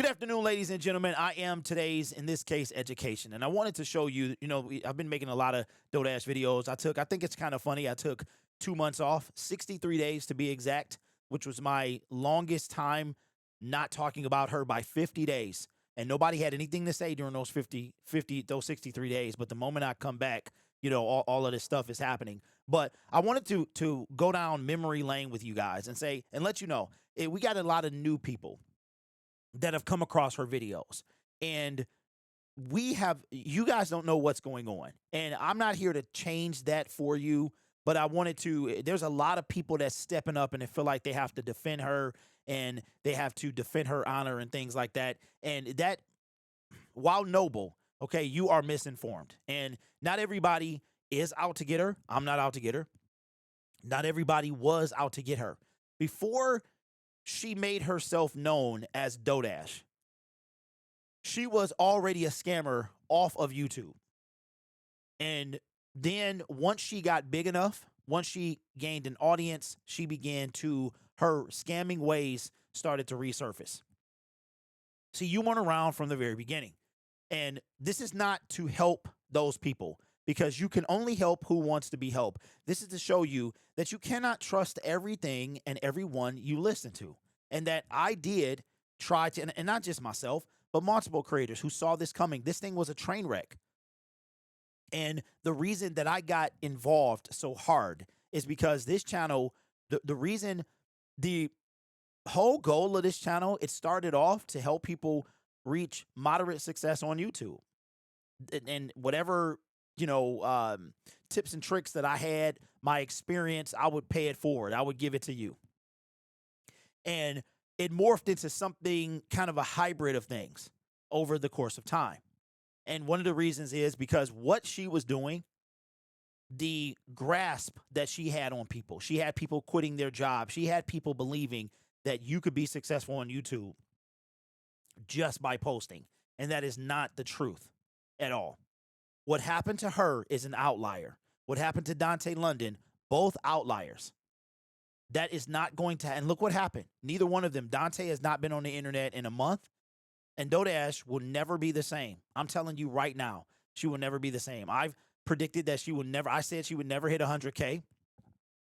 afternoon, ladies and gentlemen. I am today's, in this case, education. And I wanted to show you, I've been making a lot of DoorDash videos. I think it's kind of funny. I took 2 months off, 63 days to be exact, which was my longest time not talking about her by 50 days. And nobody had anything to say during those 63 days. But the moment I come back, all of this stuff is happening. But I wanted to go down memory lane with you guys and say, and let you know, we got a lot of new people that have come across her videos. And you guys don't know what's going on. And I'm not here to change that for you, but there's a lot of people that's stepping up and they feel like they have to defend her and they have to defend her honor and things like that. And that, while noble, okay, you are misinformed. And not everybody is out to get her. I'm not out to get her. Not everybody was out to get her. Before she made herself known as DoorDash, she was already a scammer off of YouTube. And then once she got big enough, once she gained an audience, her scamming ways started to resurface. See, you weren't around from the very beginning. And this is not to help those people, because you can only help who wants to be helped. This is to show you that you cannot trust everything and everyone you listen to. And that I did try to, and not just myself, but multiple creators who saw this coming. This thing was a train wreck. And the reason that I got involved so hard is because this channel, the whole goal of this channel, it started off to help people reach moderate success on YouTube. And whatever, tips and tricks that I had, my experience, I would pay it forward. I would give it to you. And it morphed into something kind of a hybrid of things over the course of time. And one of the reasons is because what she was doing, the grasp that she had on people, she had people quitting their job. She had people believing that you could be successful on YouTube just by posting. And that is not the truth at all. What happened to her is an outlier. What happened to Dante London, both outliers. That is not going to, and look what happened. Neither one of them. Dante has not been on the internet in a month, and DoorDash will never be the same. I'm telling you right now, she will never be the same. I've predicted that I said she would never hit 100K.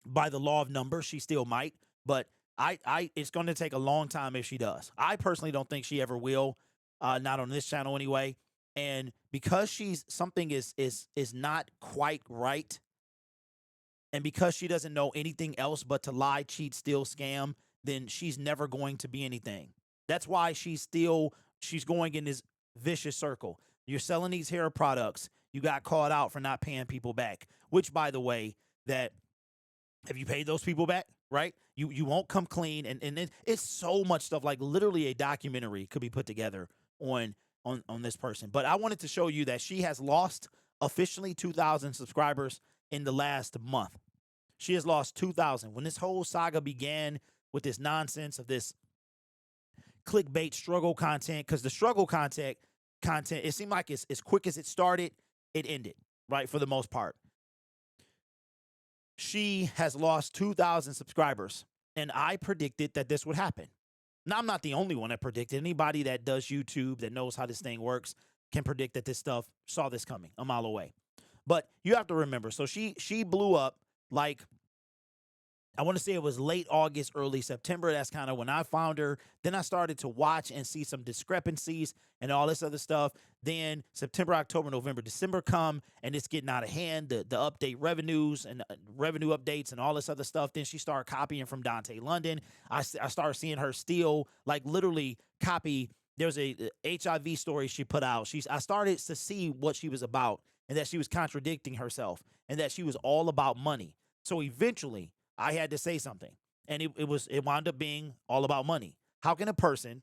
By the law of numbers, she still might, but it's going to take a long time if she does. I personally don't think she ever will, not on this channel anyway. And because something is not quite right, and because she doesn't know anything else but to lie, cheat, steal, scam, then she's never going to be anything. That's why she's going in this vicious circle. You're selling these hair products. You got caught out for not paying people back, which, by the way, that have you paid those people back, right? You won't come clean. And it's so much stuff, like literally a documentary could be put together on this person. But I wanted to show you that she has lost officially 2,000 subscribers in the last month. She has lost 2,000. When this whole saga began with this nonsense of this clickbait struggle content, because the struggle content, it seemed like as quick as it started, it ended, right, for the most part. She has lost 2,000 subscribers, and I predicted that this would happen. Now, I'm not the only one that predicted. Anybody that does YouTube, that knows how this thing works, can predict that this stuff saw this coming a mile away. But you have to remember, so she blew up, like, I want to say it was late August, early September. That's kind of when I found her. Then I started to watch and see some discrepancies and all this other stuff. Then September, October, November, December come, and it's getting out of hand. The update revenues and revenue updates and all this other stuff. Then she started copying from Dante London. I started seeing her steal, like literally copy. There's a HIV story she put out. I started to see what she was about, and that she was contradicting herself, and that she was all about money. So eventually, I had to say something, and it wound up being all about money. How can a person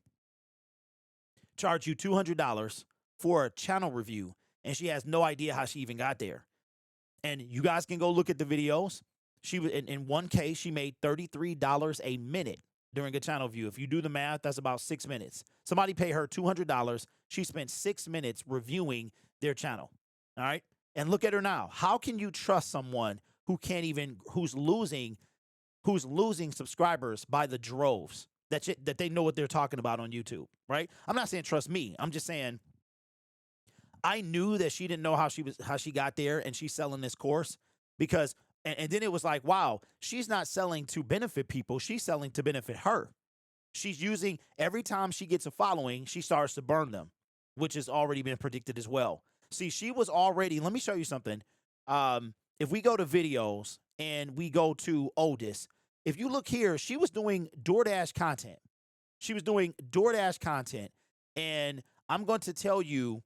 charge you $200 for a channel review, and she has no idea how she even got there? And you guys can go look at the videos. She was in one case, she made $33 a minute during a channel view. If you do the math, that's about 6 minutes. Somebody paid her $200. She spent 6 minutes reviewing their channel. All right, and look at her now. How can you trust someone who's losing subscribers by the droves? that they know what they're talking about on YouTube, right? I'm not saying trust me. I'm just saying I knew that she didn't know how she got there, and she's selling this course because and then it was like, wow, she's not selling to benefit people, she's selling to benefit her. She's using every time she gets a following, she starts to burn them, which has already been predicted as well. See, she was already, let me show you something. If we go to videos and we go to oldest, if you look here, she was doing DoorDash content. She was doing DoorDash content. And I'm going to tell you,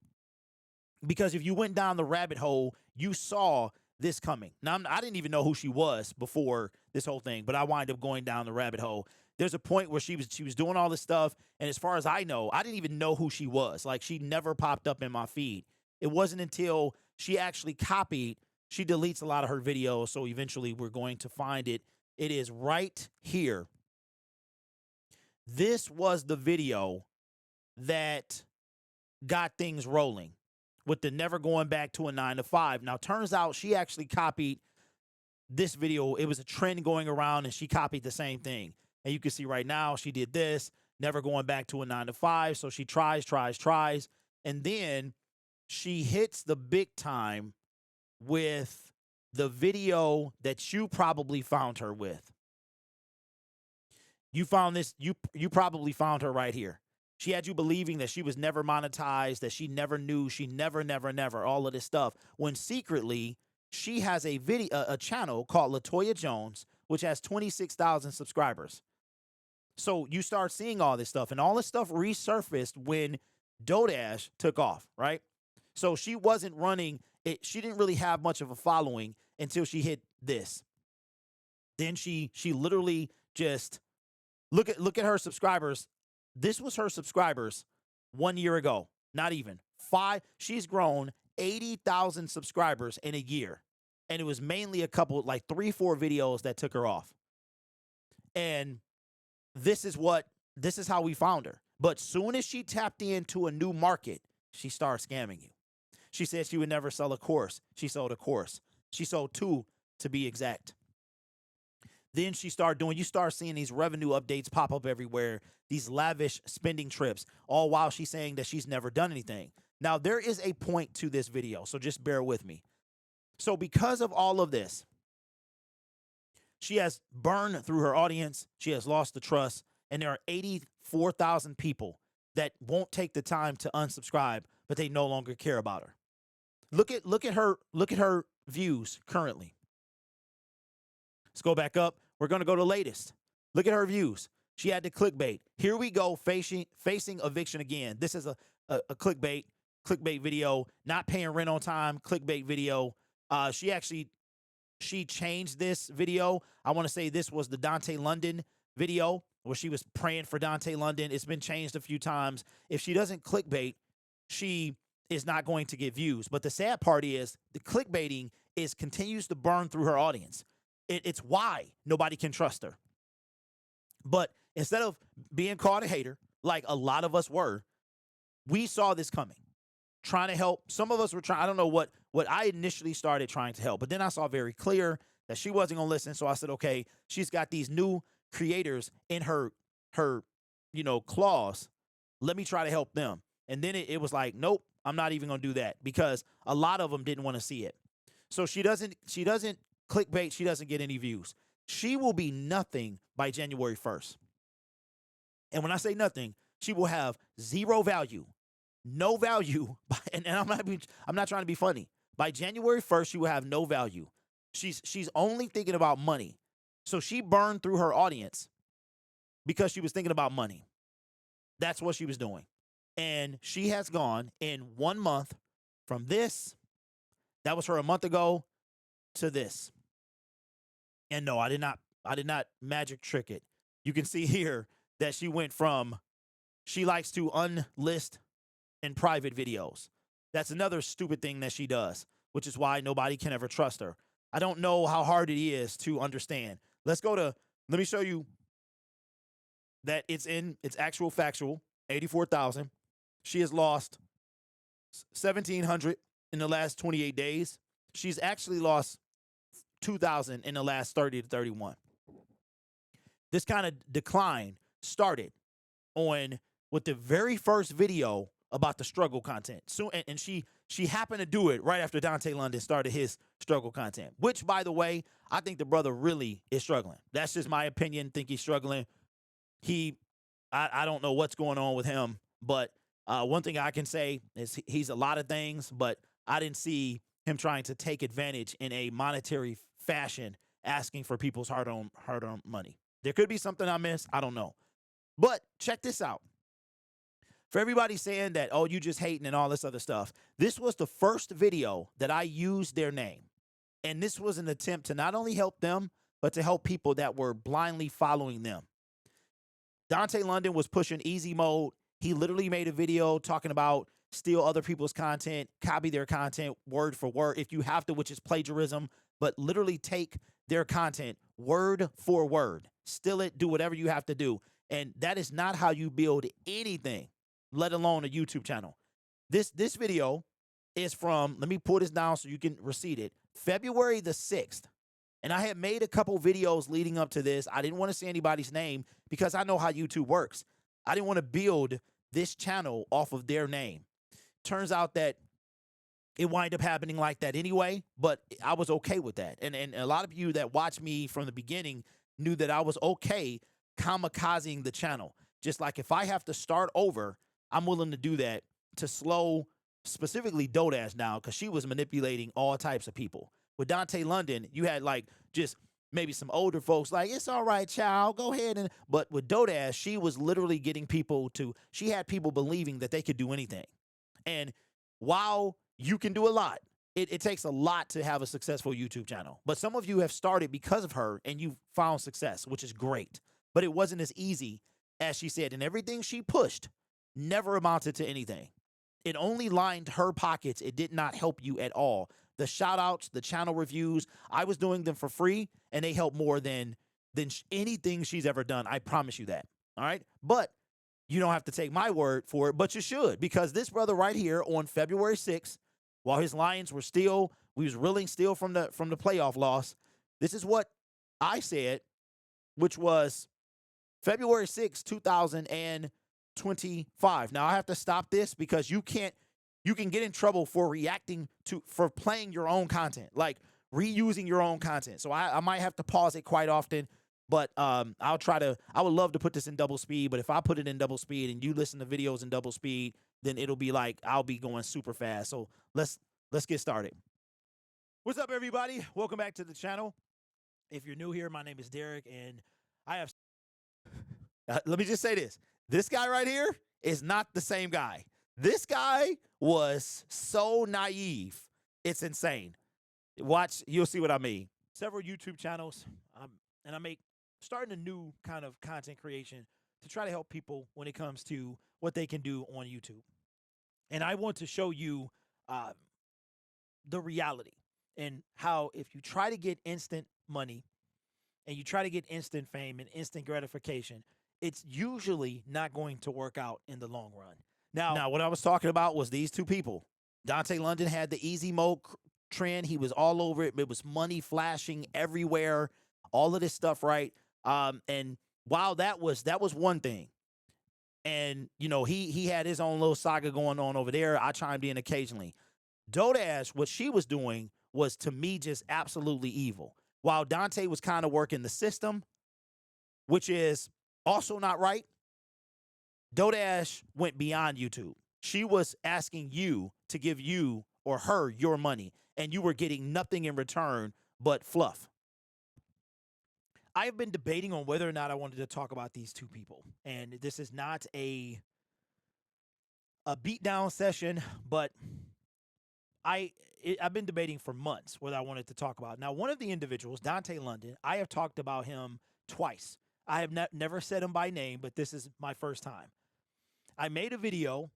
because if you went down the rabbit hole, you saw this coming. Now, I didn't even know who she was before this whole thing, but I wind up going down the rabbit hole. There's a point where she was doing all this stuff, and as far as I know, I didn't even know who she was. Like, she never popped up in my feed. It wasn't until she actually copied. She deletes a lot of her videos, so eventually we're going to find it. It is right here. This was the video that got things rolling with the never going back to a 9 to 5. Now, turns out she actually copied this video. It was a trend going around, and she copied the same thing. And you can see right now she did this, never going back to a 9 to 5. So she tries. And then she hits the big time with the video that you probably found her with. You found this, you probably found her right here. She had you believing that she was never monetized, that she never knew, she never, all of this stuff. When secretly, she has a channel called Latoya Jones, which has 26,000 subscribers. So you start seeing all this stuff, and all this stuff resurfaced when DoorDash took off, right? So she wasn't running it. She didn't really have much of a following until she hit this. Then she literally just look at her subscribers. This was her subscribers 1 year ago. Not even 5. She's grown 80,000 subscribers in a year. And it was mainly a couple, like 3-4 videos that took her off. And this is how we found her. But soon as she tapped into a new market, she started scamming you. She said she would never sell a course. She sold a course. She sold 2 to be exact. Then you start seeing these revenue updates pop up everywhere, these lavish spending trips, all while she's saying that she's never done anything. Now, there is a point to this video, so just bear with me. So because of all of this, she has burned through her audience. She has lost the trust. And there are 84,000 people that won't take the time to unsubscribe, but they no longer care about her. Look at her views currently. Let's go back up. We're going to go to latest. Look at her views. She had to clickbait. Here we go, facing eviction again. This is a clickbait video, not paying rent on time, clickbait video. She changed this video. I want to say this was the Dante London video where she was praying for Dante London. It's been changed a few times. If she doesn't clickbait, she is not going to get views. But the sad part is the clickbaiting continues to burn through her audience. It's why nobody can trust her. But instead of being called a hater, like a lot of us were, we saw this coming, trying to help. Some of us were trying. I don't know what I initially started trying to help, but then I saw very clear that she wasn't going to listen. So I said, okay, she's got these new creators in her claws. Let me try to help them. And then it was like, nope, I'm not even going to do that, because a lot of them didn't want to see it. So she doesn't clickbait. She doesn't get any views. She will be nothing by January 1st. And when I say nothing, she will have zero value, no value. And I'm not trying to be funny. By January 1st, she will have no value. She's only thinking about money. So she burned through her audience because she was thinking about money. That's what she was doing. And she has gone in 1 month from this, that was her a month ago, to this. And no, I did not magic trick it. You can see here that she went from, she likes to unlist in private videos. That's another stupid thing that she does, which is why nobody can ever trust her. I don't know how hard it is to understand. Let me show you that it's actual factual, 84,000. She has lost 1,700 in the last 28 days. She's actually lost 2,000 in the last 30 to 31. This kind of decline started on with the very first video about the struggle content. So and she happened to do it right after Dante London started his struggle content, which, by the way, I think the brother really is struggling. That's just my opinion. Think he's struggling. I don't know what's going on with him, but one thing I can say is he's a lot of things, but I didn't see him trying to take advantage in a monetary fashion, asking for people's hard-earned money. There could be something I missed. I don't know. But check this out. For everybody saying that, oh, you just hating and all this other stuff, this was the first video that I used their name. And this was an attempt to not only help them, but to help people that were blindly following them. Dante London was pushing easy mode. He literally made a video talking about steal other people's content, copy their content word for word if you have to, which is plagiarism, but literally take their content word for word, steal it, do whatever you have to do. And that is not how you build anything, let alone a YouTube channel. This video is from, let me pull this down so you can receipt it, February the 6th. And I had made a couple videos leading up to this. I didn't want to say anybody's name because I know how YouTube works. I didn't want to build this channel off of their name. Turns out that it wind up happening like that anyway, but I was okay with that. And a lot of you that watched me from the beginning knew that I was okay kamikazing the channel. Just like if I have to start over, I'm willing to do that to slow specifically Dodash down because she was manipulating all types of people. With Dante London, you had like just maybe some older folks like, it's all right, child, go ahead. But with Dodash, she was literally getting people to, she had people believing that they could do anything. And while you can do a lot, it takes a lot to have a successful YouTube channel. But some of you have started because of her and you found success, which is great. But it wasn't as easy as she said. And everything she pushed never amounted to anything. It only lined her pockets. It did not help you at all. The shout outs, the channel reviews, I was doing them for free and they helped more than anything she's ever done. I promise you that. All right. But you don't have to take my word for it, but you should, because this brother right here on February 6th, while his Lions were still, we was reeling still from the playoff loss. This is what I said, which was February 6th, 2025. Now I have to stop this because you can get in trouble for for playing your own content, like reusing your own content. So I might have to pause it quite often, but I would love to put this in double speed, but if I put it in double speed and you listen to videos in double speed, then it'll be like, I'll be going super fast. So let's get started. What's up, everybody? Welcome back to the channel. If you're new here, my name is Derek, and I have, let me just say this. This guy right here is not the same guy. This guy was so naive. It's insane. Watch, you'll see what I mean. Several YouTube channels, and I'm starting a new kind of content creation to try to help people when it comes to what they can do on YouTube. And I want to show you the reality and how if you try to get instant money and you try to get instant fame and instant gratification, it's usually not going to work out in the long run. Now, what I was talking about was these two people. Dante London had the easy mode trend. He was all over it. It was money flashing everywhere, all of this stuff, right? And while that was one thing, and you know, he had his own little saga going on over there. I chimed in occasionally. Dodash, what she was doing was, to me, just absolutely evil. While Dante was kind of working the system, which is also not right, Dodash went beyond YouTube. She was asking you to give you or her your money, and you were getting nothing in return but fluff. I have been debating on whether or not I wanted to talk about these two people, and this is not a beatdown session, but I've been debating for months whether I wanted to talk about. Now, one of the individuals, Dante London, I have talked about him twice. I have never said him by name, but this is my first time. I made a video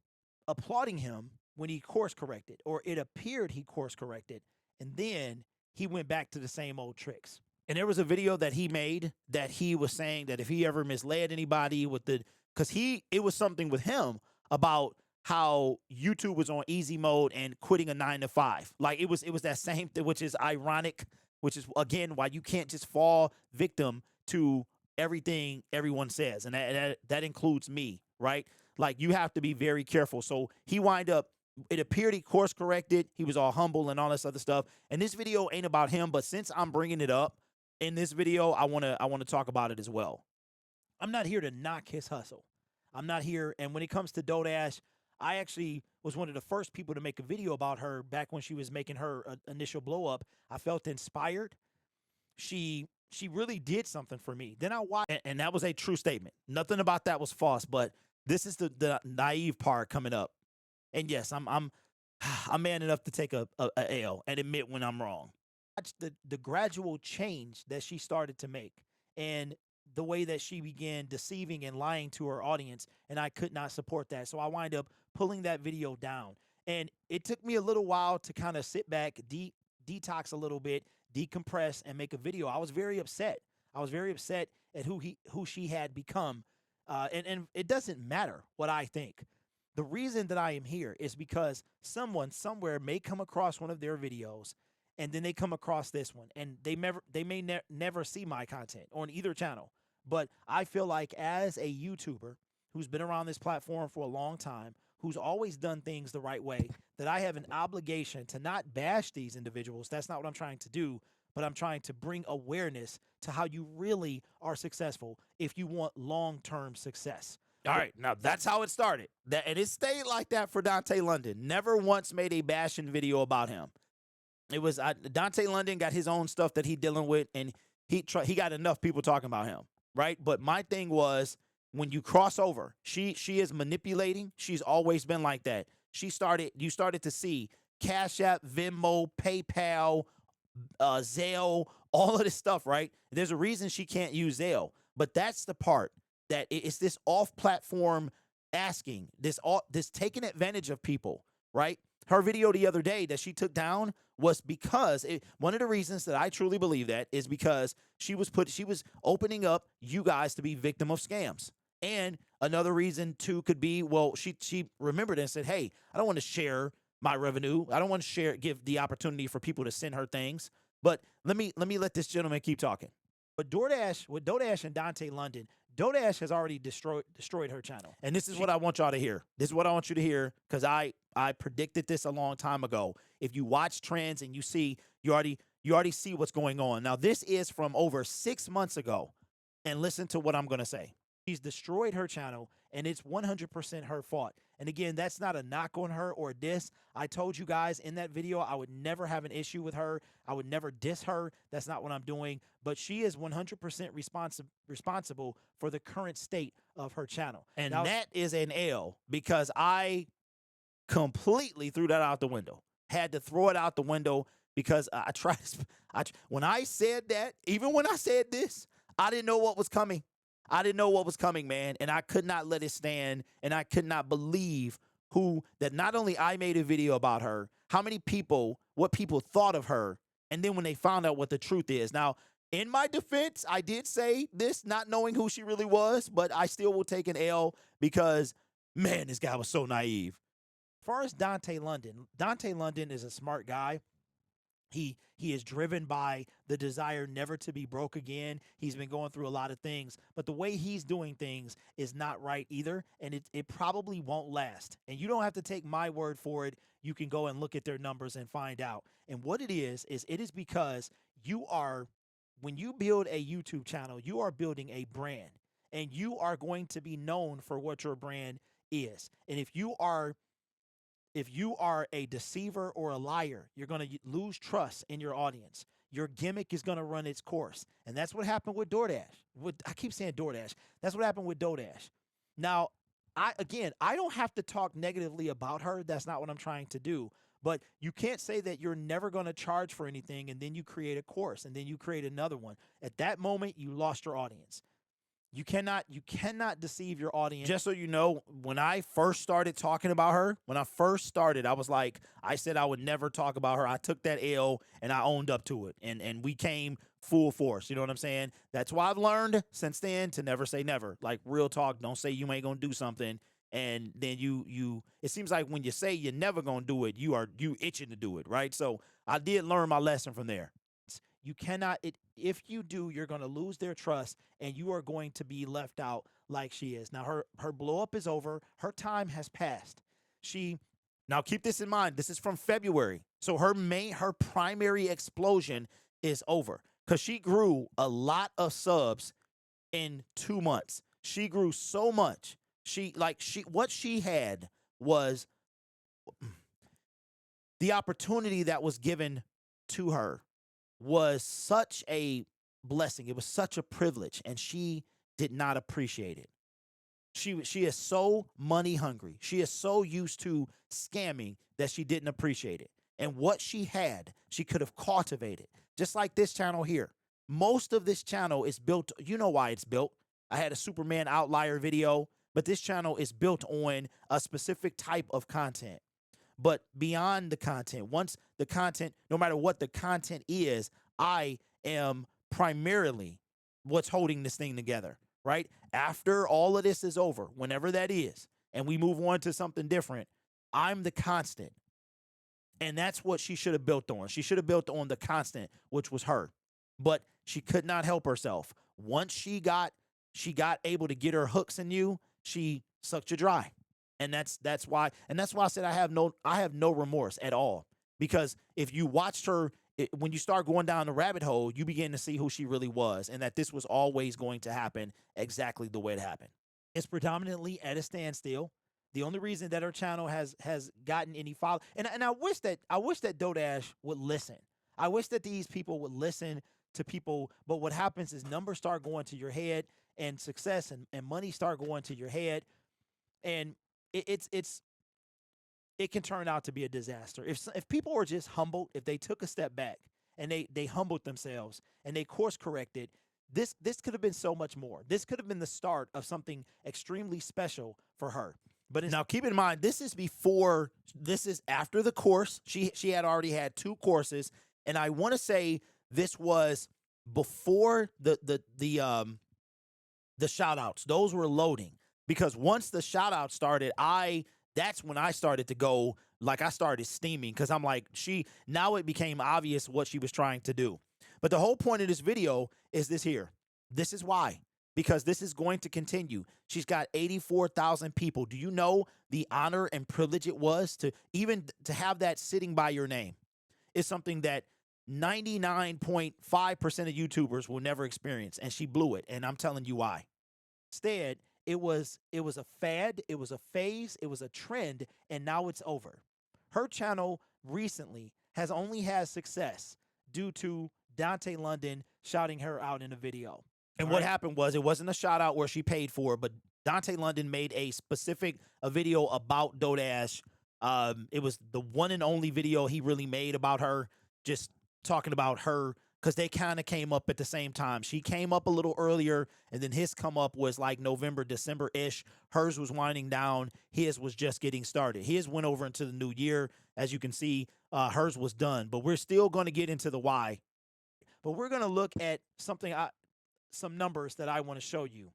applauding him when he course corrected, or it appeared he course corrected, and then he went back to the same old tricks. And there was a video that he made that he was saying that if he ever misled anybody because it was something with him about how YouTube was on easy mode and quitting a 9 to 5. Like it was that same thing, which is ironic, which is again why you can't just fall victim to everything everyone says, and that includes me, right? Like you have to be very careful. So he wind up. It appeared he course corrected. He was all humble and all this other stuff. And this video ain't about him, but since I'm bringing it up in this video, I wanna talk about it as well. I'm not here to knock his hustle. I'm not here. And when it comes to Dodash, I actually was one of the first people to make a video about her back when she was making her initial blow up. I felt inspired. She really did something for me. Then I watched, and that was a true statement. Nothing about that was false. But this is the naive part coming up. And yes, I'm man enough to take a L and admit when I'm wrong. Watch the gradual change that she started to make, and the way that she began deceiving and lying to her audience, and I could not support that. So I wind up pulling that video down. And it took me a little while to kind of sit back, detox a little bit, decompress, and make a video. I was very upset. I was very upset at who she had become. And it doesn't matter what I think. The reason that I am here is because someone somewhere may come across one of their videos, and then they come across this one, and they may never see my content on either channel. But I feel like as a YouTuber who's been around this platform for a long time, who's always done things the right way, that I have an obligation to not bash these individuals. That's not what I'm trying to do, but I'm trying to bring awareness to how you really are successful if you want long-term success. All right, now that's how it started. And it stayed like that for Dante London. Never once made a bashing video about him. It was Dante London got his own stuff that he dealing with, and he got enough people talking about him, right? But my thing was, when you cross over, she is manipulating. She's always been like that. You started to see Cash App, Venmo, PayPal, Zelle, all of this stuff, right? There's a reason she can't use Zelle, but that's the part that it's this off-platform asking, this taking advantage of people, right? Her video the other day that she took down was because one of the reasons that I truly believe that is because she was opening up you guys to be victim of scams. And another reason too could be, well, she remembered and said, hey, I don't want to share my revenue. I don't want to give the opportunity for people to send her things. But let me let this gentleman keep talking. But Dodash and Dante London, Dodash has already destroyed her channel. And this is what I want y'all to hear. This is what I want you to hear, because I predicted this a long time ago. If you watch trends and you already see what's going on. Now, this is from over 6 months ago. And listen to what I'm going to say. She's destroyed her channel, and it's 100% her fault. And again, that's not a knock on her or a diss. I told you guys in that video I would never have an issue with her. I would never diss her. That's not what I'm doing. But she is 100% responsible for the current state of her channel. And now, that is an L, because I completely threw that out the window. Had to throw it out the window because when I said that, even when I said this, I didn't know what was coming. I didn't know what was coming, man, and I could not let it stand, and I could not believe that not only I made a video about her, what people thought of her, and then when they found out what the truth is. Now, in my defense, I did say this not knowing who she really was, but I still will take an L because, man, this guy was so naive. As far as Dante London is a smart guy. He is driven by the desire never to be broke again. He's been going through a lot of things, but the way he's doing things is not right either, and it probably won't last. And you don't have to take my word for it. You can go and look at their numbers and find out. And what it is because when you build a YouTube channel, you are building a brand, and you are going to be known for what your brand is. And if you are a deceiver or a liar, you're going to lose trust in your audience. Your gimmick is going to run its course. And that's what happened with DoorDash. I keep saying DoorDash. That's what happened with DoorDash. Now, I don't have to talk negatively about her. That's not what I'm trying to do. But you can't say that you're never going to charge for anything, and then you create a course, and then you create another one. At that moment, you lost your audience. You cannot deceive your audience. Just so you know, when I first started talking about her, I said I would never talk about her. I took that L and I owned up to it. And we came full force. You know what I'm saying? That's why I've learned since then to never say never. Like, real talk, don't say you ain't gonna do something. And then it seems like when you say you're never gonna do it, you itching to do it, right? So I did learn my lesson from there. You cannot, if you do, you're going to lose their trust and you are going to be left out like she is. Now, her blow up is over. Her time has passed. Now keep this in mind. This is from February. So her primary explosion is over because she grew a lot of subs in 2 months. She grew so much. What she had was the opportunity that was given to her was such a blessing. It was such a privilege, and she did not appreciate it. She is so money hungry. She is so used to scamming that she didn't appreciate it. And what she had, she could have cultivated. Just like this channel here. Most of this channel is built, you know why it's built. I had a Superman outlier video, but this channel is built on a specific type of content. But beyond the content, once the content, no matter what the content is, I am primarily what's holding this thing together, right? After all of this is over, whenever that is, and we move on to something different, I'm the constant. And that's what she should have built on. She should have built on the constant, which was her. But she could not help herself. Once she got able to get her hooks in you, she sucked you dry. And that's why I said I have no remorse at all. Because if you watched her, when you start going down the rabbit hole, you begin to see who she really was and that this was always going to happen exactly the way it happened. It's predominantly at a standstill. The only reason that her channel has gotten any follow, and I wish that DodeAsh would listen. I wish that these people would listen to people, but what happens is numbers start going to your head and success and money start going to your head, and it can turn out to be a disaster. If people were just humbled, if they took a step back and they humbled themselves and they course corrected, this could have been so much more. This could have been the start of something extremely special for her. But now keep in mind, this is after the course. She had already had 2 courses, and I want to say this was before the shout outs. Those were loading, because once the shout out started, that's when I started to go, like I started steaming, because I'm like, now it became obvious what she was trying to do. But the whole point of this video is this here. This is why. Because this is going to continue. She's got 84,000 people. Do you know the honor and privilege it was to have that sitting by your name? It's something that 99.5% of YouTubers will never experience, and she blew it, and I'm telling you why. Instead, it was a fad, it was a phase, it was a trend, and now it's over. Her channel recently has only had success due to Dante London shouting her out in a video. And what happened was, it wasn't a shout out where she paid for it, but Dante London made a video about DodeAsh. It was the one and only video he really made about her, just talking about her, because they kind of came up at the same time. She came up a little earlier, and then his come up was like November, December-ish. Hers was winding down. His was just getting started. His went over into the new year. As you can see, hers was done. But we're still going to get into the why. But we're going to look at some numbers that I want to show you.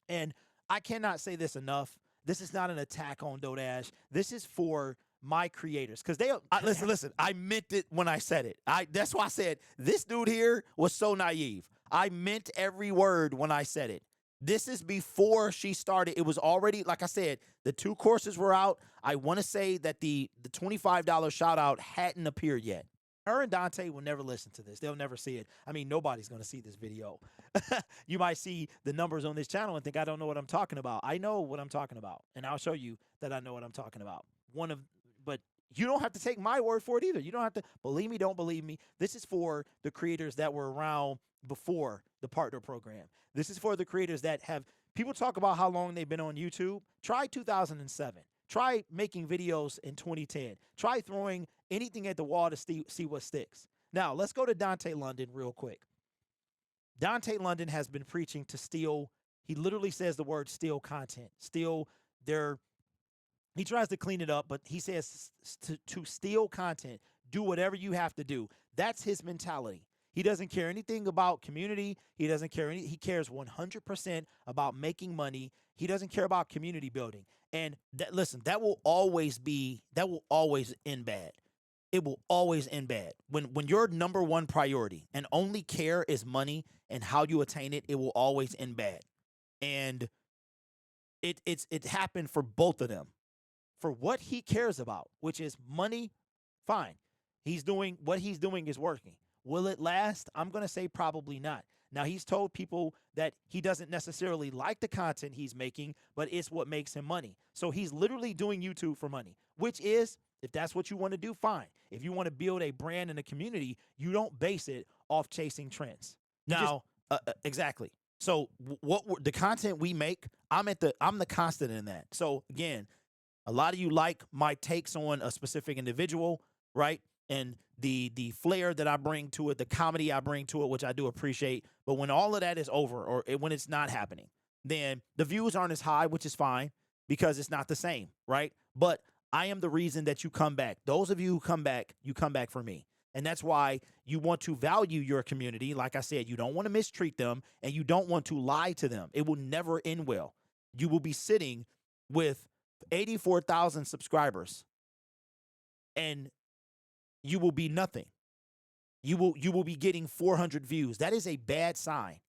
And I cannot say this enough. This is not an attack on DodeAsh. This is for my creators, because listen, I meant it when I said it. That's why I said this dude here was so naive. I meant every word when I said it. This is before she started. It was already, like I said, the 2 courses were out. I want to say that the $25 shout out hadn't appeared yet. Her and Dante will never listen to this. They'll never see it. I mean, nobody's going to see this video. You might see the numbers on this channel and think I don't know what I'm talking about. I know what I'm talking about, and I'll show you that I know what I'm talking about. But you don't have to take my word for it either. You don't have to believe me, don't believe me. This is for the creators that were around before the partner program. This is for the creators that have, people talk about how long they've been on YouTube. Try 2007. Try making videos in 2010. Try throwing anything at the wall to see what sticks. Now, let's go to Dante London real quick. Dante London has been preaching to steal. He literally says the word steal content. He tries to clean it up, but he says to steal content, do whatever you have to do. That's his mentality. He doesn't care anything about community. He doesn't care he cares 100% about making money. He doesn't care about community building. And listen, that will always end bad. it will always end bad. When your number one priority and only care is money and how you attain it, it will always end bad. And it happened for both of them. For what he cares about, which is money, fine. He's doing what he's doing is working. Will it last? I'm going to say probably not. Now, he's told people that he doesn't necessarily like the content he's making, but it's what makes him money. So he's literally doing YouTube for money, which is, if that's what you want to do, fine. If you want to build a brand and a community, you don't base it off chasing trends. Now, exactly. So the content we make, I'm the constant in that. So again, a lot of you like my takes on a specific individual, right? And the flair that I bring to it, the comedy I bring to it, which I do appreciate. But when all of that is over, or when it's not happening, then the views aren't as high, which is fine because it's not the same, right? But I am the reason that you come back. Those of you who come back, you come back for me. And that's why you want to value your community. Like I said, you don't want to mistreat them and you don't want to lie to them. It will never end well. You will be sitting with 84,000 subscribers and you will be nothing. You will be getting 400 views. That is a bad sign.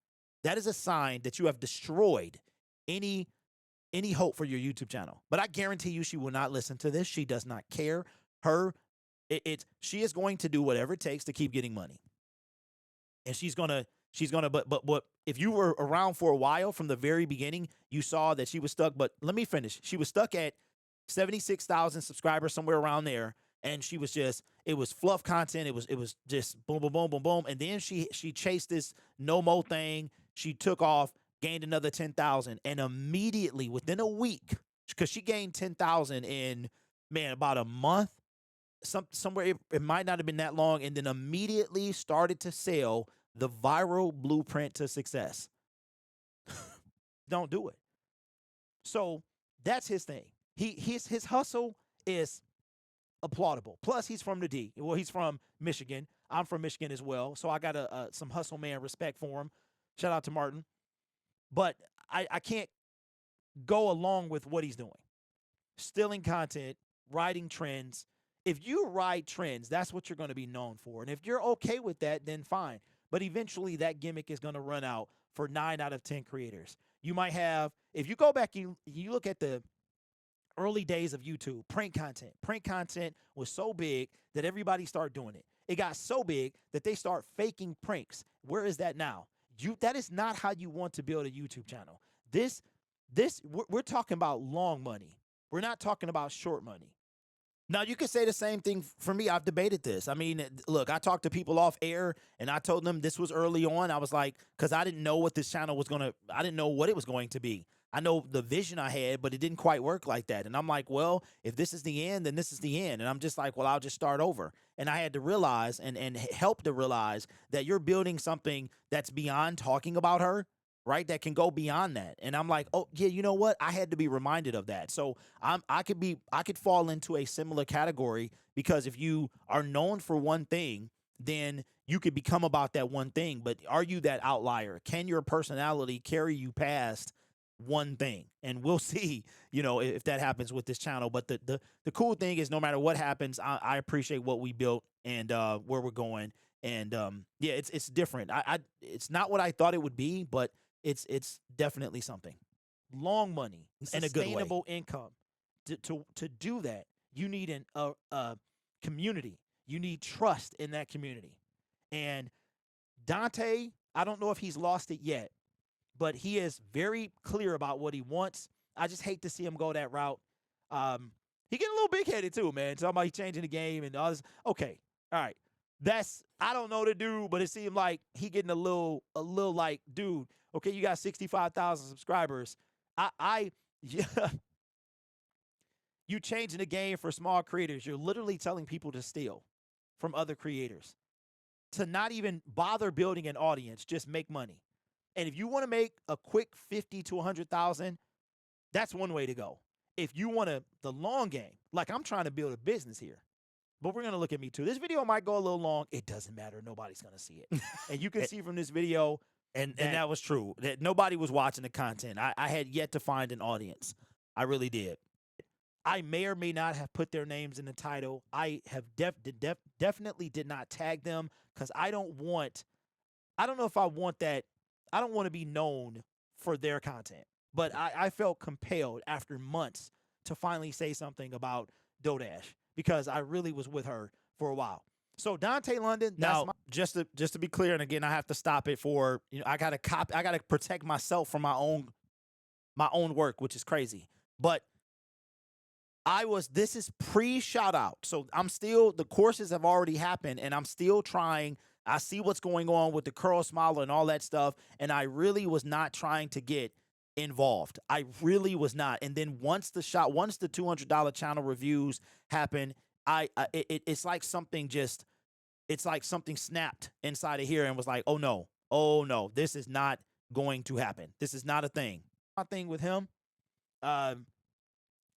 That is a sign that you have destroyed any hope for your YouTube channel. But I guarantee you she will not listen to this. She does not care. She is going to do whatever it takes to keep getting money. And she's gonna but if you were around for a while from the very beginning, you saw that she was stuck. But let me finish. She was stuck at 76,000 subscribers, somewhere around there. And she was just, it was fluff content. It was just boom, boom, boom, boom, boom. And then she chased this no mo thing. She took off, gained another 10,000, and immediately within a week, because she gained 10,000 in, man, about a month, somewhere it might not have been that long, and then immediately started to sell the viral blueprint to success. Don't do it. So that's his thing. His hustle is applaudable. Plus, he's from the D. Well, he's from Michigan. I'm from Michigan as well. So I got some hustle man respect for him. Shout out to Martin. But I can't go along with what he's doing. Stealing content, riding trends. If you ride trends, that's what you're going to be known for. And if you're okay with that, then fine. But eventually that gimmick is going to run out for 9 out of 10 creators. You might have, if you go back, you look at the early days of YouTube, prank content. Prank content was so big that everybody started doing it. It got so big that they start faking pranks. Where is that now? That is not how you want to build a YouTube channel. We're talking about long money. We're not talking about short money. Now, you could say the same thing for me. I've debated this. I mean, look, I talked to people off air, and I told them this was early on. I was like, because I didn't know what this channel was I didn't know what it was going to be. I know the vision I had, but it didn't quite work like that. And I'm like, well, if this is the end, then this is the end. And I'm just like, well, I'll just start over. And I had to realize and help to realize that you're building something that's beyond talking about her, right? That can go beyond that. And I'm like, oh, yeah, you know what? I had to be reminded of that. So I could fall into a similar category, because if you are known for one thing, then you could become about that one thing. But are you that outlier? Can your personality carry you past one thing? And we'll see, if that happens with this channel. But the cool thing is, no matter what happens, I appreciate what we built and where we're going. And yeah, it's different. It's not what I thought it would be, but it's definitely something. Long money and a sustainable income. To do that, you need a community. You need trust in that community. And Dante, I don't know if he's lost it yet, but he is very clear about what he wants. I just hate to see him go that route. He getting a little big-headed too, man. Talking about he changing the game and all this. Okay, all right. I don't know the dude, but it seemed like he getting a little like, dude, okay, you got 65,000 subscribers. Yeah. You changing the game for small creators. You're literally telling people to steal from other creators, to not even bother building an audience, just make money. And if you want to make a quick 50 to 100,000, that's one way to go. If you want the long game, like I'm trying to build a business here, but we're going to look at me too. This video might go a little long. It doesn't matter. Nobody's going to see it. And you can see from this video, and that was true, that nobody was watching the content. I had yet to find an audience. I really did. I may or may not have put their names in the title. I have definitely did not tag them because I don't know if I want that. I don't want to be known for their content. But I felt compelled after months to finally say something about Dodash because I really was with her for a while. So Dante London. Now, just to be clear, and again, I have to stop it for I gotta protect myself from my own work, which is crazy. But this is pre-shout out. So the courses have already happened and I'm still trying. I see what's going on with the curl smiler and all that stuff. And I really was not trying to get involved. I really was not. And then once the $200 channel reviews happen, it's like something snapped inside of here and was like, oh no, this is not going to happen. This is not a thing. My thing with him,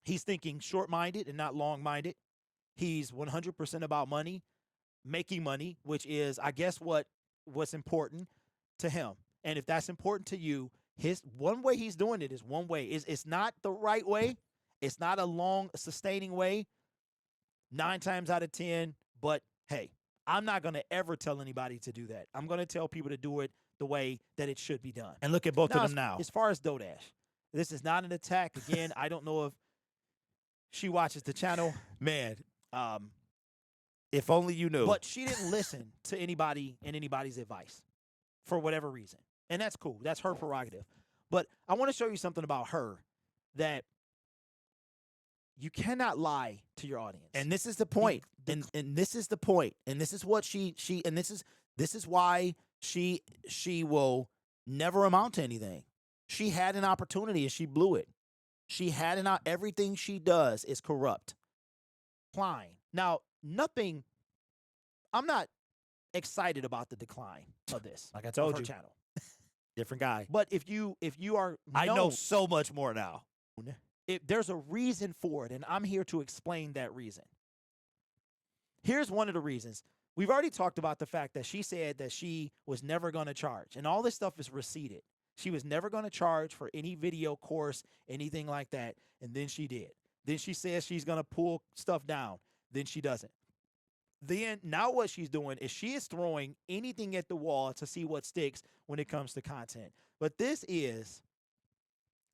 he's thinking short-minded and not long-minded. He's 100% about money, making money, which is, I guess, what's important to him. And if that's important to you, his one way he's doing it is one way. It's not the right way. It's not a long, sustaining way. 9 times out of 10. But hey, I'm not going to ever tell anybody to do that. I'm going to tell people to do it the way that it should be done. And look at both of them now. As far as Dodash, this is not an attack. Again, I don't know if she watches the channel. Man, if only you knew. But she didn't listen to anybody and anybody's advice for whatever reason. And that's cool. That's her prerogative. But I want to show you something about her that you cannot lie to your audience. And this is the point. And this is the point. And this is what she and this is why she will never amount to anything. She had an opportunity and she blew it. She had everything she does is corrupt. Decline. Now, I'm not excited about the decline of this. Like I told you. Channel. Different guy. But if you are I know so much more now. There's a reason for it, and I'm here to explain that reason. Here's one of the reasons. We've already talked about the fact that she said that she was never going to charge, and all this stuff is receipted. She was never going to charge for any video course, anything like that, and then she did. Then she says she's going to pull stuff down. Then she doesn't. Then now what she's doing is she is throwing anything at the wall to see what sticks when it comes to content. But this is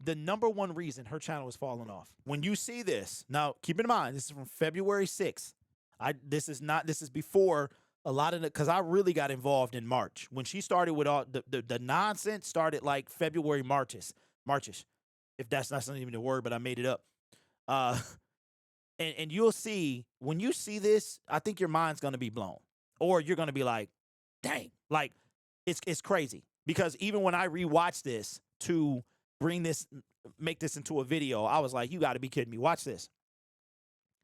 the number one reason her channel is falling off. When you see this, now keep in mind, this is from February 6th. This is before a lot of it, because I really got involved in March. When she started with all the nonsense started like February, Marchish. If that's not even a word, but I made it up. And you'll see, when you see this, I think your mind's going to be blown. Or you're going to be like, dang, like, it's crazy. Because even when I rewatched this to make this into a video, I was like, you got to be kidding me. Watch this.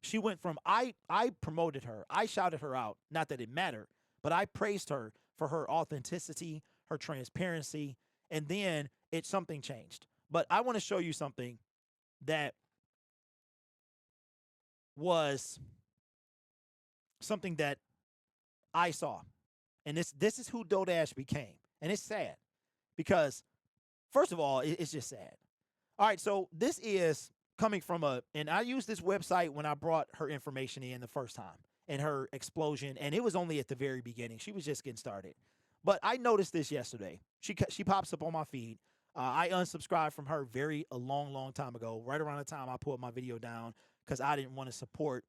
She went from, I promoted her. I shouted her out. Not that it mattered, but I praised her for her authenticity, her transparency, and then something changed. But I want to show you something that was something that I saw. And this is who Dodash became. And it's sad because, first of all, it's just sad. All right, so this is coming from and I used this website when I brought her information in the first time and her explosion, and it was only at the very beginning. She was just getting started. But I noticed this yesterday. She pops up on my feed. I unsubscribed from her a long time ago, right around the time I put my video down, because I didn't want to support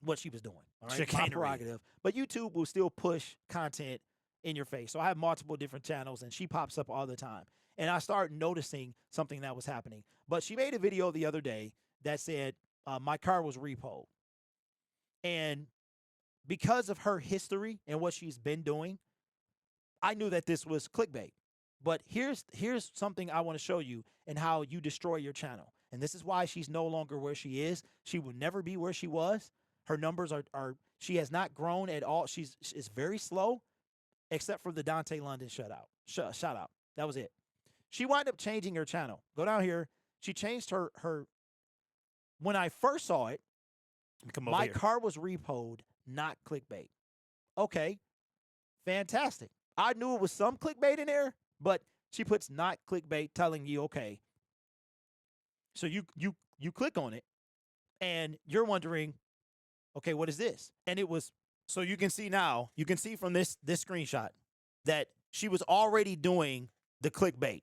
what she was doing. All right, my prerogative. But YouTube will still push content in your face. So I have multiple different channels, and she pops up all the time. And I started noticing something that was happening. But she made a video the other day that said, my car was repoed. And because of her history and what she's been doing, I knew that this was clickbait. But here's something I want to show you and how you destroy your channel. And this is why she's no longer where she is. She will never be where she was. Her numbers she has not grown at all. She's very slow, except for the Dante London shout out. That was it. She wound up changing her channel. Go down here. She changed her. When I first saw it, my car was repoed, not clickbait. Okay, fantastic. I knew it was some clickbait in there, but she puts not clickbait, telling you, okay, so you You click on it, and you're wondering, okay, what is this? And it was, so you can see now, you can see from this screenshot that she was already doing the clickbait.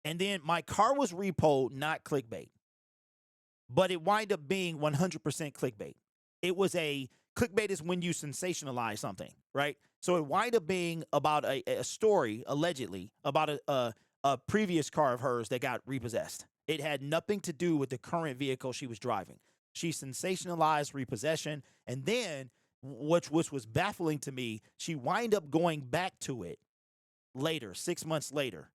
And then my car was repoed, not clickbait. But it wind up being 100% clickbait. It was a clickbait is when you sensationalize something, right? So it wind up being about a story, allegedly, about a previous car of hers that got repossessed. It had nothing to do with the current vehicle she was driving. She sensationalized repossession, and then, which was baffling to me, she wind up going back to it later, 6 months later,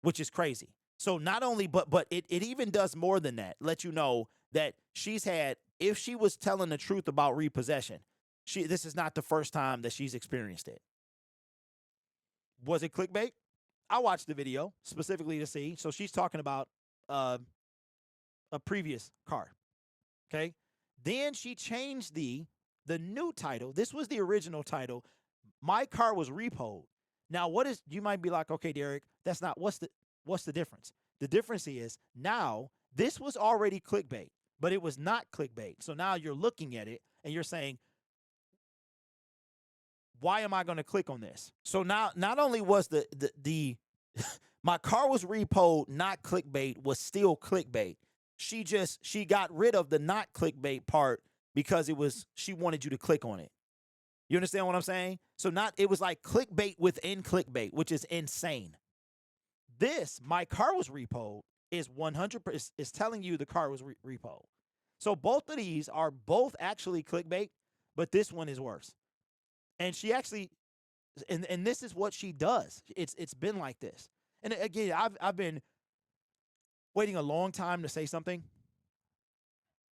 which is crazy. So not only, but it even does more than that. Let you know that she's had, if she was telling the truth about repossession, this is not the first time that she's experienced it. Was it clickbait? I watched the video specifically to see. So she's talking about a previous car. Okay. Then she changed the new title. This was the original title. My car was repoed. Now, you might be like, okay, Derek, that's not, what's the difference? The difference is now this was already clickbait, but it was not clickbait. So now you're looking at it and you're saying, why am I going to click on this? So now not only was the my car was repoed, not clickbait, was still clickbait. She got rid of the not clickbait part because she wanted you to click on it. You understand what I'm saying? So it was like clickbait within clickbait, which is insane. This, my car was repoed, is 100%, is telling you the car was repoed. So both of these are both actually clickbait, but this one is worse. And she actually, and this is what she does. It's been like this. And again, I've been waiting a long time to say something.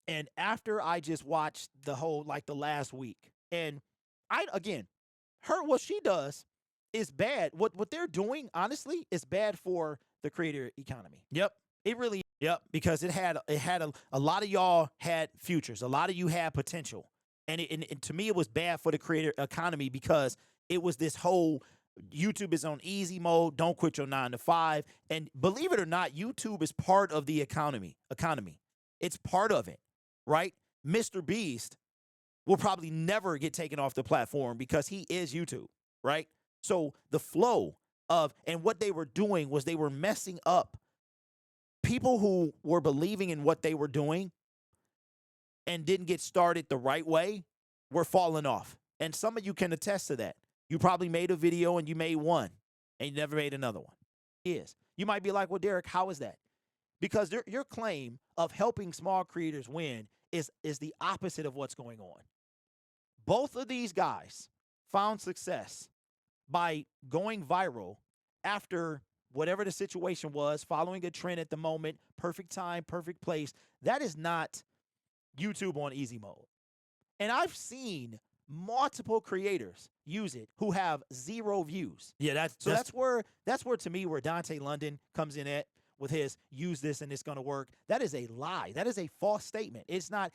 And after I just watched the whole, like the last week, and what she does is bad. What they're doing, honestly, is bad for the creator economy. Yep. It really, yep, because it had a lot of y'all had futures. A lot of you had potential. And to me, it was bad for the creator economy because it was this whole YouTube is on easy mode. Don't quit your 9 to 5. And believe it or not, YouTube is part of the economy. It's part of it, right? Mr. Beast will probably never get taken off the platform because he is YouTube, right? So the flow and what they were doing was they were messing up people who were believing in what they were doing and didn't get started the right way were falling off. And some of you can attest to that. You probably made a video and you made one and you never made another one. You might be like, well, Derek, how is that? Because your claim of helping small creators win is the opposite of what's going on. Both of these guys found success by going viral after whatever the situation was, following a trend at the moment, perfect time, perfect place. That is not YouTube on easy mode. And I've seen multiple creators use it who have 0 views. Yeah, that's where to me where Dante London comes in at with his use this and it's going to work. That is a lie. That is a false statement. It's not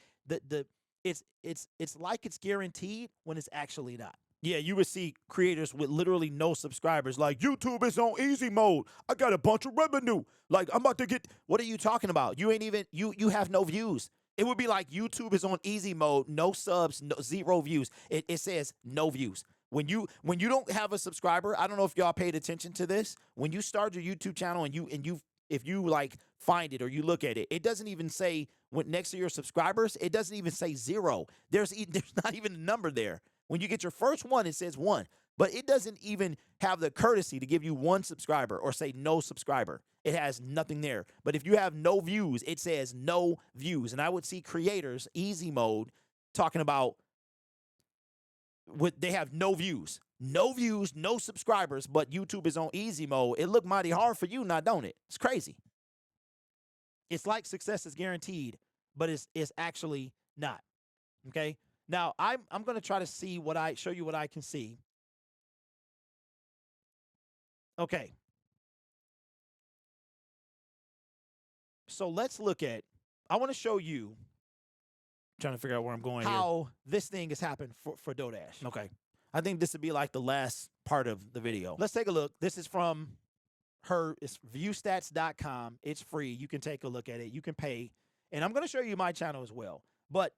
it's like it's guaranteed when it's actually not. Yeah, you would see creators with literally no subscribers like, YouTube is on easy mode. I got a bunch of revenue. Like, I'm about to get, what are you talking about? You ain't even, you have no views. It would be like YouTube is on easy mode, no subs, 0 views. It says no views. When you don't have a subscriber, I don't know if y'all paid attention to this. When you start your YouTube channel and if you like find it or you look at it, it doesn't even say next to your subscribers, it doesn't even say 0. There's not even a number there. When you get your first one, it says 1, but it doesn't even have the courtesy to give you 1 subscriber or say no subscriber. It has nothing there. But if you have no views, it says no views. And I would see creators, easy mode, talking about they have no views, no subscribers, but YouTube is on easy mode. It looked mighty hard for you now, don't it? It's crazy. It's like success is guaranteed, but it's actually not. Okay. Now I'm going to try to show you what I can see. Okay. So let's look at, I want to show you, trying to figure out where I'm going how this thing has happened for DoorDash. Okay. I think this would be like the last part of the video. Let's take a look. This is from it's viewstats.com. It's free. You can take a look at it. You can pay. And I'm going to show you my channel as well. But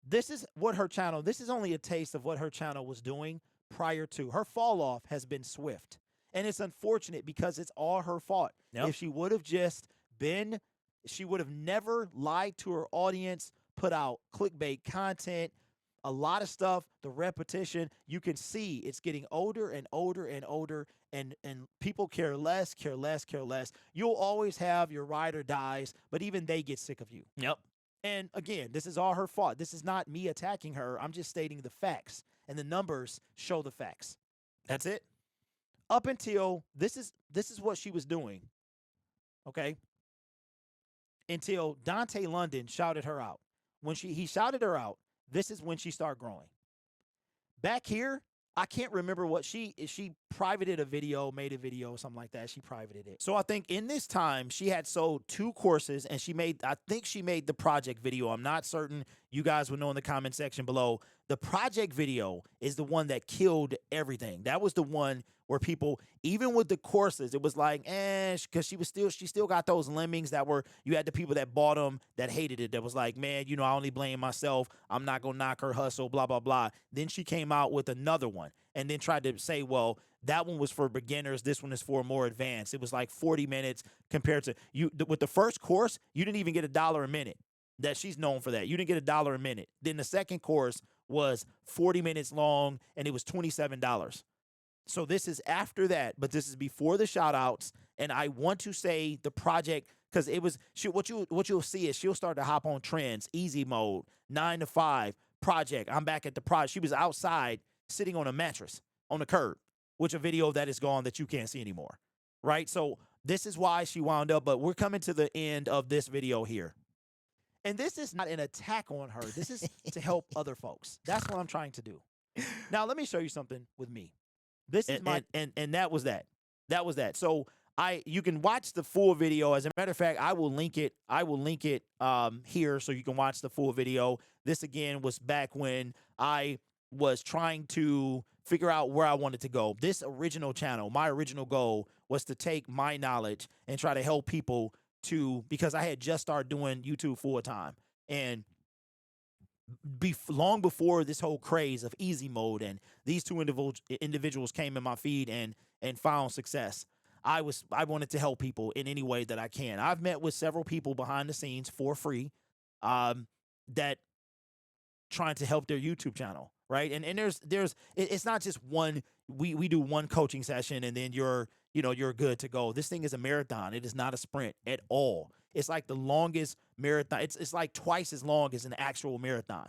this is what her channel, this is only a taste of what her channel was doing prior to. Her fall off has been swift. And it's unfortunate because it's all her fault. Yep. If she would have just been, she would have never lied to her audience, put out clickbait content, a lot of stuff, the repetition. You can see it's getting older and older and older, and people care less, care less, care less. You'll always have your ride or dies, but even they get sick of you. Yep. And again, this is all her fault. This is not me attacking her. I'm just stating the facts, and the numbers show the facts. That's it. Up until this is what she was doing. Okay? Until Dante London shouted her out. When he shouted her out, this is when she started growing. Back here, I can't remember what she privated a video, made a video, something like that. She privated it. So I think in this time, she had sold 2 courses, and I think she made the project video. I'm not certain. You guys will know in the comment section below. The project video is the one that killed everything. That was the one where people, even with the courses, it was like, because she still got those lemmings that were, you had the people that bought them that hated it. That was like, man, I only blame myself. I'm not going to knock her hustle, blah, blah, blah. Then she came out with another one and then tried to say, well, that one was for beginners. This one is for more advanced. It was like 40 minutes compared to with the first course, you didn't even get $1 a minute. That she's known for that. You didn't get $1 a minute. Then the second course was 40 minutes long, and it was $27. So this is after that, but this is before the shout outs. And I want to say the project, because it was what you'll see is she'll start to hop on trends, easy mode, 9 to 5, project. I'm back at the project. She was outside sitting on a mattress on the curb, which a video that is gone that you can't see anymore. Right? So this is why she wound up, but we're coming to the end of this video here. And this is not an attack on her. This is to help other folks. That's what I'm trying to do. Now, let me show you something with me. This is and that was that. That was that. So you can watch the full video. As a matter of fact, I will link it. Here so you can watch the full video. This again was back when I was trying to figure out where I wanted to go. This original channel, my original goal was to take my knowledge and try to help people because I had just started doing YouTube full time, and long before this whole craze of easy mode and these 2 individuals came in my feed and found success, I wanted to help people in any way that I can. I've met with several people behind the scenes for free, that trying to help their YouTube channel, right? And it's not just one. We do one coaching session and then you're good to go. This thing is a marathon. It is not a sprint at all. It's like the longest marathon. It's like twice as long as an actual marathon.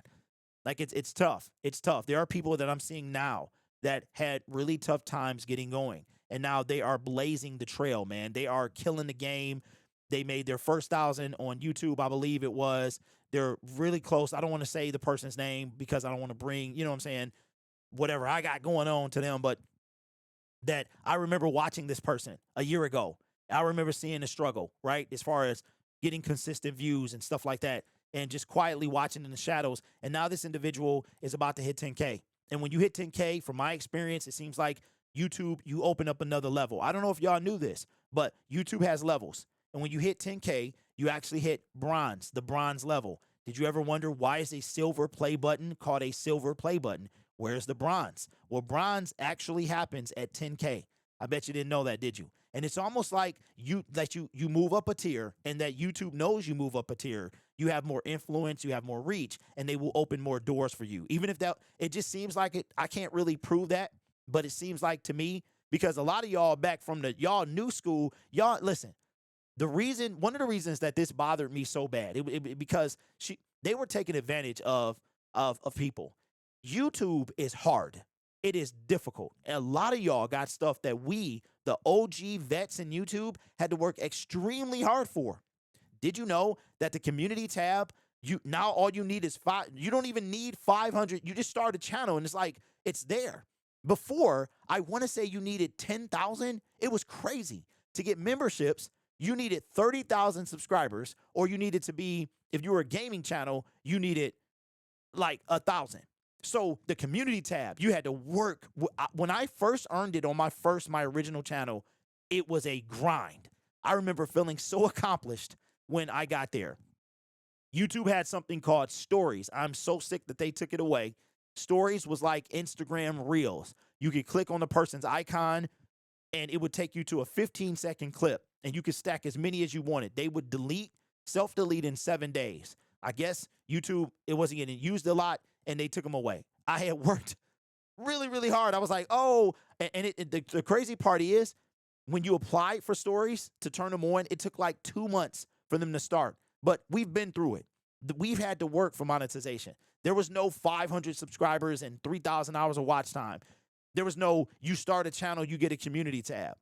Like it's tough. It's tough. There are people that I'm seeing now that had really tough times getting going, and now they are blazing the trail, man. They are killing the game. They made their first 1,000 on YouTube, I believe it was. They're really close. I don't want to say the person's name because I don't want to bring, you know what I'm saying, whatever I got going on to them, but that I remember watching this person a year ago. I remember seeing the struggle, right, as far as getting consistent views and stuff like that, and just quietly watching in the shadows. And now this individual is about to hit 10K. And when you hit 10K, from my experience, it seems like YouTube, you open up another level. I don't know if y'all knew this, but YouTube has levels. And when you hit 10K, you actually hit bronze, the bronze level. Did you ever wonder why is a silver play button called a silver play button? Where's the bronze? Well, bronze actually happens at 10K. I bet you didn't know that, did you? And it's almost like you move up a tier, and that YouTube knows you move up a tier. You have more influence, you have more reach, and they will open more doors for you. Even if it just seems like it, I can't really prove that, but it seems like to me, because a lot of y'all back from y'all new school, y'all listen. One of the reasons that this bothered me so bad, because they were taking advantage of people. YouTube is hard. It is difficult. And a lot of y'all got stuff that we, the OG vets in YouTube, had to work extremely hard for. Did you know that the community tab, now all you need is you don't even need 500. You just start a channel and it's like, it's there. Before, I want to say you needed 10,000. It was crazy. To get memberships, you needed 30,000 subscribers, or you needed to be, if you were a gaming channel, you needed like 1,000. So the community tab, you had to work. When I first earned it on my original channel, it was a grind. I remember feeling so accomplished when I got there. YouTube had something called Stories. I'm so sick that they took it away. Stories was like Instagram Reels. You could click on the person's icon and it would take you to a 15-second clip and you could stack as many as you wanted. They would self-delete in 7 days. I guess YouTube, it wasn't getting used a lot and they took them away. I had worked really, really hard. I was like, oh, and the crazy part is when you applied for Stories to turn them on, it took like 2 months for them to start. But we've been through it. We've had to work for monetization. There was no 500 subscribers and 3,000 hours of watch time. There was no, you start a channel, you get a community tab.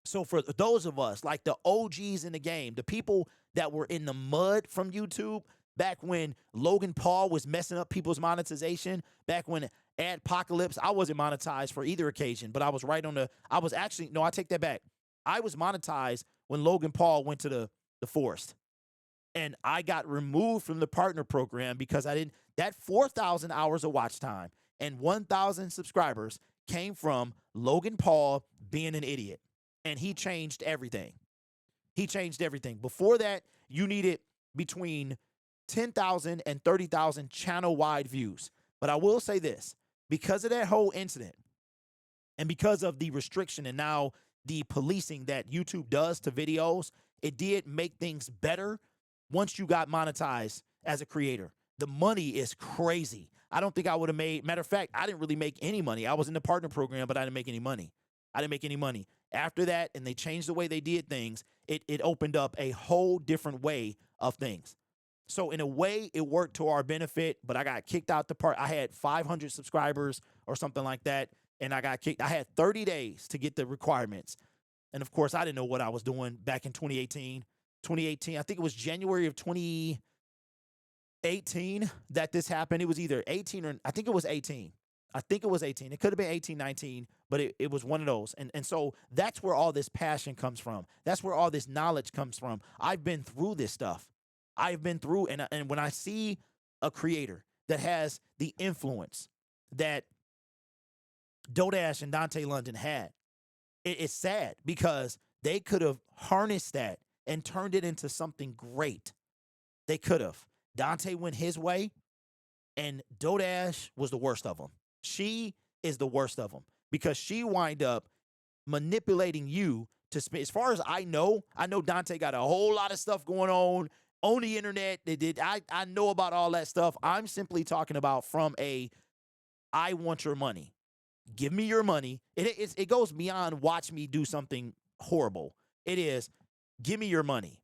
So for those of us, like the OGs in the game, the people that were in the mud from YouTube, back when Logan Paul was messing up people's monetization, back when Adpocalypse, I wasn't monetized for either occasion, but I was right on no, I take that back. I was monetized when Logan Paul went to the forest. And I got removed from the partner program because that 4,000 hours of watch time and 1,000 subscribers came from Logan Paul being an idiot. And he changed everything. He changed everything. Before that, you needed between 10,000 and 30,000 channel-wide views. But I will say this, because of that whole incident and because of the restriction and now the policing that YouTube does to videos, it did make things better once you got monetized as a creator. The money is crazy. I don't think I would have made, matter of fact, I didn't really make any money. I was in the partner program, but I didn't make any money. I didn't make any money. After that, and they changed the way they did things, it opened up a whole different way of things. So in a way, it worked to our benefit, but I got kicked out the part. I had 500 subscribers or something like that, and I got kicked. I had 30 days to get the requirements. And of course, I didn't know what I was doing back in 2018. I think it was January of 2018 that this happened. It was either 18 or I think it was 18. It could have been 18, 19, but it was one of those. And so that's where all this passion comes from. That's where all this knowledge comes from. I've been through this stuff. I've been through, and when I see a creator that has the influence that Dodash and Dante London had, it's sad because they could have harnessed that and turned it into something great. They could have. Dante went his way, and Dodash was the worst of them. She is the worst of them because she wind up manipulating you to spend. As far as I know Dante got a whole lot of stuff going on the internet. I know about all that stuff. I'm simply talking about from I want your money. Give me your money. It goes beyond watch me do something horrible. It is, give me your money.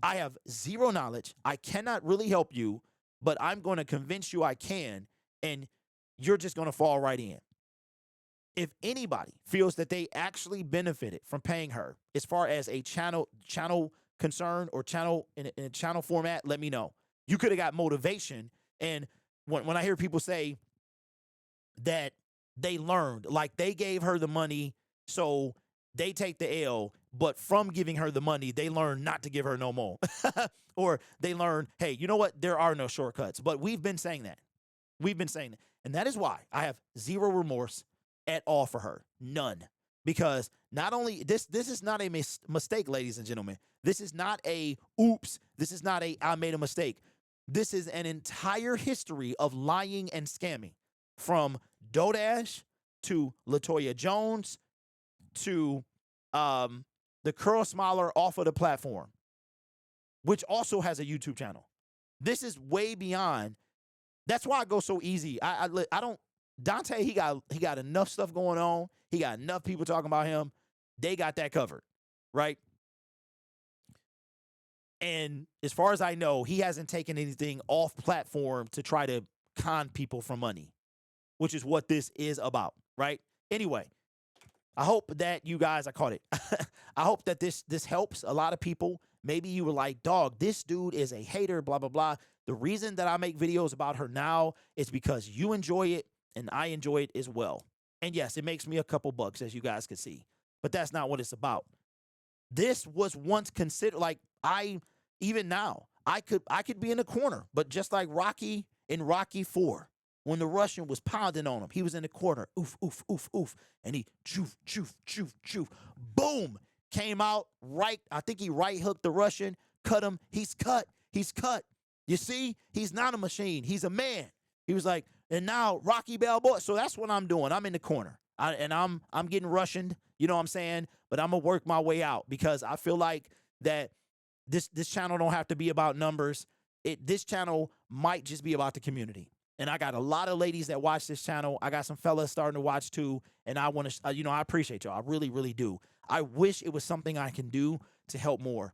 I have zero knowledge. I cannot really help you, but I'm going to convince you I can, and you're just going to fall right in. If anybody feels that they actually benefited from paying her as far as a channel concern or channel in a channel format, let me know. You could have got motivation. And when I hear people say that they learned, like they gave her the money, so they take the L, but from giving her the money, they learn not to give her no more. Or they learn, hey, you know what? There are no shortcuts. But we've been saying that. And that is why I have zero remorse at all for her. None. Because not only, this is not a mistake, ladies and gentlemen. This is not a oops. This is not a I made a mistake. This is an entire history of lying and scamming. From Dodash to Latoya Jones to the Curl Smiler off of the platform, which also has a YouTube channel. This is way beyond. That's why I go so easy. I don't. Dante, he got enough stuff going on. He got enough people talking about him. They got that covered, right? And as far as I know, he hasn't taken anything off platform to try to con people for money, which is what this is about, right? Anyway, I hope that you guys, I caught it. I hope that this helps a lot of people. Maybe you were like, dog, this dude is a hater, blah, blah, blah. The reason that I make videos about her now is because you enjoy it and I enjoy it as well. And yes, it makes me a couple bucks, as you guys can see, but that's not what it's about. This was once considered, like, even now, I could be in the corner, but just like Rocky in Rocky IV, when the Russian was pounding on him, he was in the corner, oof, oof, oof, oof, and he choof, choof, choof, choof, boom, came out right. I think he right hooked the Russian, cut him. He's cut. You see, he's not a machine. He's a man. He was like, and now Rocky Balboa. So that's what I'm doing. I'm in the corner. I'm getting Russianed, you know what I'm saying? But I'm gonna work my way out because I feel like that this channel don't have to be about numbers. This channel might just be about the community. And I got a lot of ladies that watch this channel. I got some fellas starting to watch too. And I want to, I appreciate y'all. I really, really do. I wish it was something I can do to help more.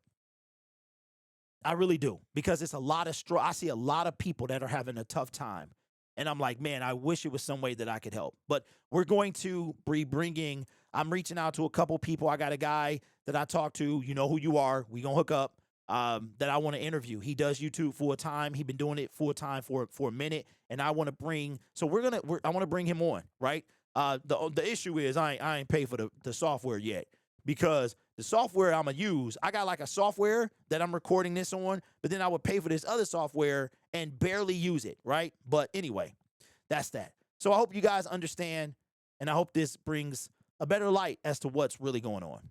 I really do, because it's a lot of I see a lot of people that are having a tough time. And I'm like, man, I wish it was some way that I could help. But we're going to be bringing, I'm reaching out to a couple people. I got a guy that I talked to, you know who you are. We going to hook up, that I want to interview. He does YouTube full time. He's been doing it full time for a minute. And I want to bring, so I want to bring him on, right? The issue is I ain't paid for the software yet, because the software I'm going to use, I got like a software that I'm recording this on, but then I would pay for this other software and barely use it, right? But anyway, that's that. So I hope you guys understand, and I hope this brings a better light as to what's really going on.